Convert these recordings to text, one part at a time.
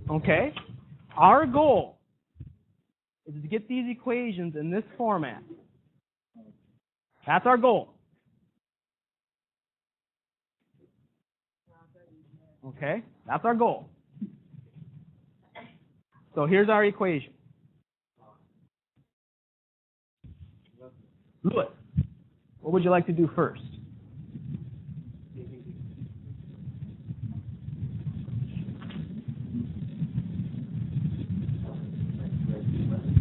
Okay? Our goal is to get these equations in this format. That's our goal. Okay? That's our goal. So here's our equation. Lewis, what would you like to do first?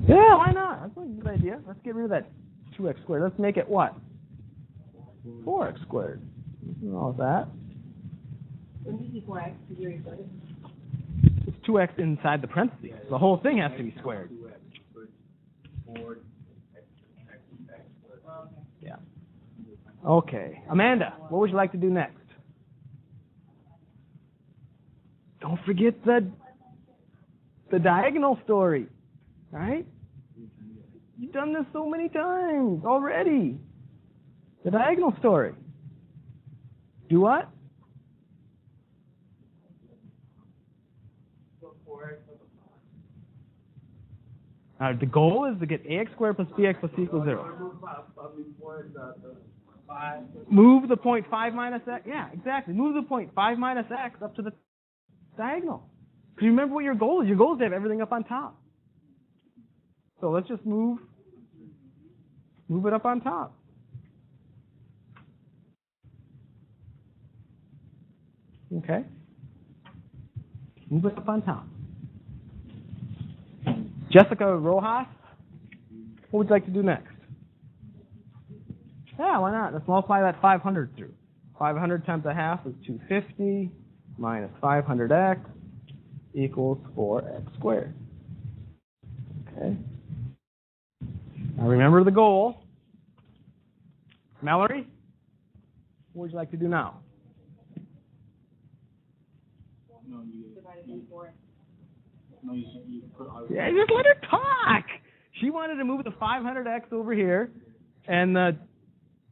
Yeah, why not? That's a good idea. Let's get rid of that 2x squared. Let's make it what? 4x squared. All of that. When you see 4x, did you replace it? It's 2x inside the parentheses. The whole thing has to be squared. Yeah. Okay. Amanda, what would you like to do next? Don't forget the diagonal story, right? You've done this so many times already. The diagonal story. Do what? The goal is to get ax squared plus bx plus c equals 0. Move the point 5 minus x. Yeah, exactly. Move the point 5 minus x up to the diagonal. Because you remember what your goal is. Your goal is to have everything up on top. So let's just move it up on top. Okay? Move it up on top. Jessica Rojas, what would you like to do next? Yeah, why not? Let's multiply that 500 through. 500 times a half is 250 minus 500x equals 4x squared. Okay. Now remember the goal. Mallory, what would you like to do now? Yeah, just let her talk. She wanted to move the 500x over here and the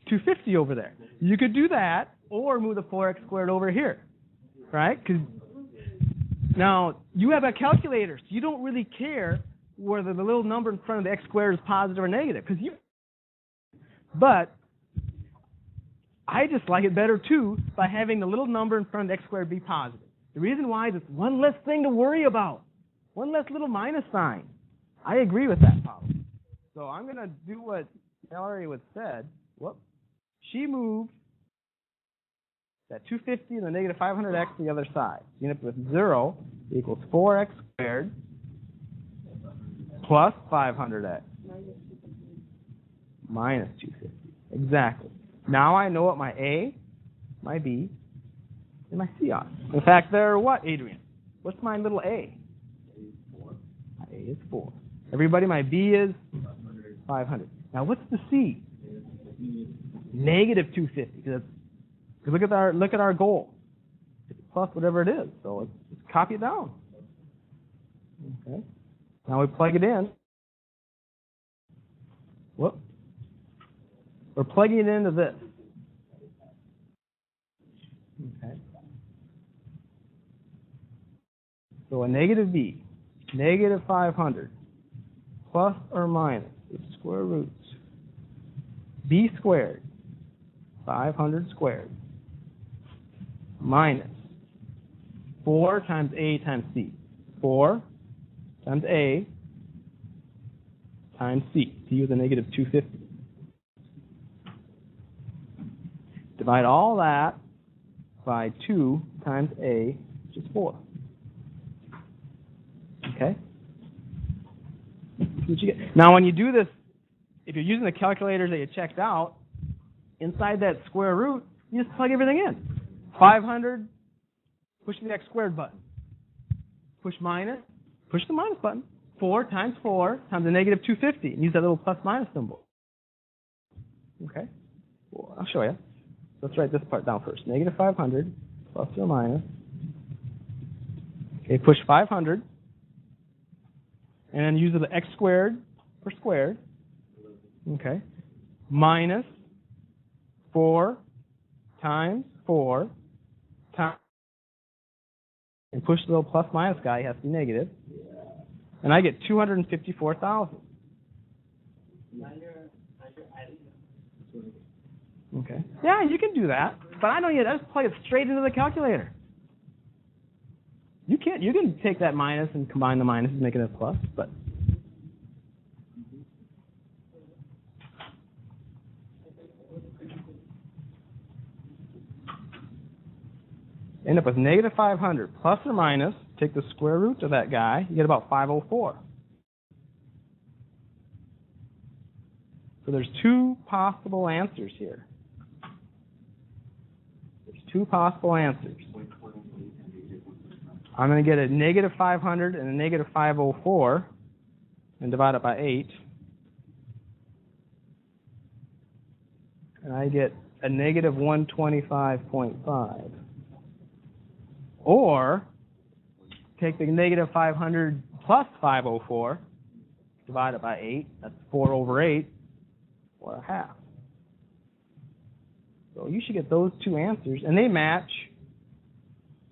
250 over there. You could do that or move the 4x squared over here, right? Because now you have a calculator, so you don't really care whether the little number in front of the x squared is positive or negative. But I just like it better too by having the little number in front of the x squared be positive. The reason why is it's one less thing to worry about. One less little minus sign. I agree with that, Polly. So I'm going to do what Mallory would said. Whoop. She moved that 250 and the negative 500x to the other side. You end up with 0 equals 4x squared plus 500x minus 250. Exactly. Now I know what my A, my B, and my C are. In fact, they're what, Adrian? What's my little A? A is 4. Everybody, my B is 500. Now, what's the C? Negative 250. Because look at our goal. It's plus whatever it is. So let's copy it down. Okay. Now we plug it in. Whoop. We're plugging it into this. Okay. So a negative B. Negative 500 plus or minus the square root b squared 500 squared minus 4 times a times c. 4 times a times c. c is a negative 250. Divide all that by 2 times a, which is 4. Okay? What you get. Now, when you do this, if you're using the calculators that you checked out, inside that square root, you just plug everything in. 500, push the x squared button. Push the minus button. 4 times the negative 250. And use that little plus minus symbol. Okay? Well, I'll show you. Let's write this part down first. Negative 500 plus or minus. Okay, push 500. And then use the x squared for squared. Okay. Minus 4 times 4 times And push the little plus minus guy, he has to be negative. And I get 254,000. Okay. Yeah, you can do that. But I know you just plug it straight into the calculator. You can take that minus and combine the minuses, make it a plus, but end up with negative 500 plus or minus, take the square root of that guy, you get about 504. So there's two possible answers here. There's two possible answers. I'm going to get a negative 500 and a negative 504 and divide it by 8. And I get a negative 125.5. Or take the negative 500 plus 504, divide it by 8. That's 4 over 8, or a half. So you should get those two answers, and they match